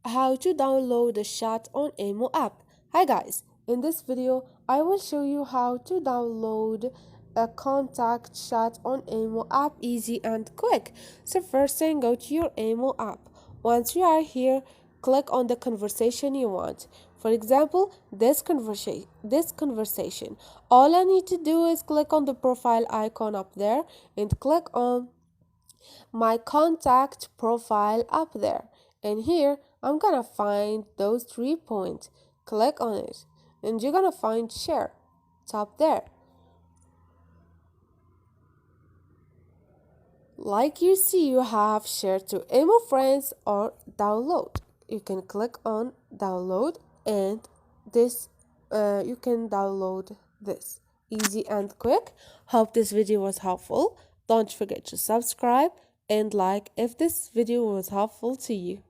How to download the chat on Imo app. Hi guys, in this video I will show you how to download a contact chat on Imo app easy and quick. So first thing, go to your Imo app. Once you are here, click on the conversation you want. For example, this conversation. All I need to do is click on the profile icon up there and click on my contact profile up there, and here I'm gonna find those 3 points. Click on it and you're gonna find share top there. Like you see, you have share to emo friends or download. You can click on download, and this you can download this easy and quick. Hope this video was helpful. Don't forget to subscribe and like if this video was helpful to you.